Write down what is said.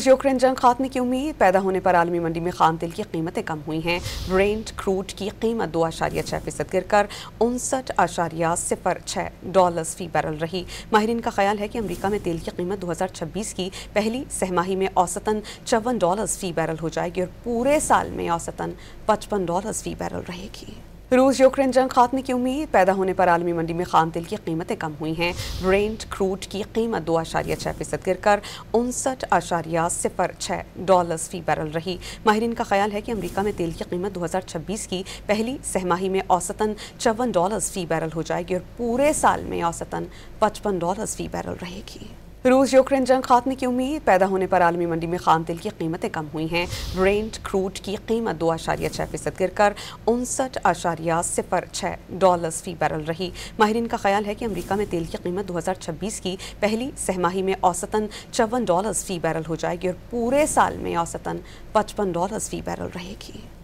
रूस यूक्रेन जंग खात्मे की उम्मीद पैदा होने पर आलमी मंडी में खाम तेल की कीमतें कम हुई हैं। ब्रेंट क्रूड की कीमत 2.6% गिरकर $59.06 फी बैरल रही। माहिरीन का ख्याल है कि अमेरिका में तेल की कीमत 2026 की पहली सहमाही में औसतन $54 फी बैरल हो जाएगी और पूरे साल में औसतन $55 फी बैरल रहेगी। रूस यूक्रेन जंग खात्मे की उम्मीद पैदा होने पर आलमी मंडी में खाम तेल की कीमतें कम हुई हैं। ब्रेंट क्रूड की कीमत 2.6% गिरकर $59.06 फी बैरल रही। माहिरीन का ख्याल है कि अमेरिका में तेल की कीमत 2026 की पहली सहमाही में औसतन $54 फी बैरल हो जाएगी और पूरे साल में औसतन $55 फी बैरल रहेगी। रूस यूक्रेन जंग खात्मे की उम्मीद पैदा होने पर आलमी मंडी में खाम तेल की कीमतें कम हुई हैं। ब्रेंट क्रूड की कीमत 2.6% गिरकर $59.06 फी बैरल रही। माहिरीन का ख्याल है कि अमेरिका में तेल की कीमत 2026 की पहली सहमाही में औसतन $54 फी बैरल हो जाएगी और पूरे साल में औसतन $55 फी बैरल रहेगी।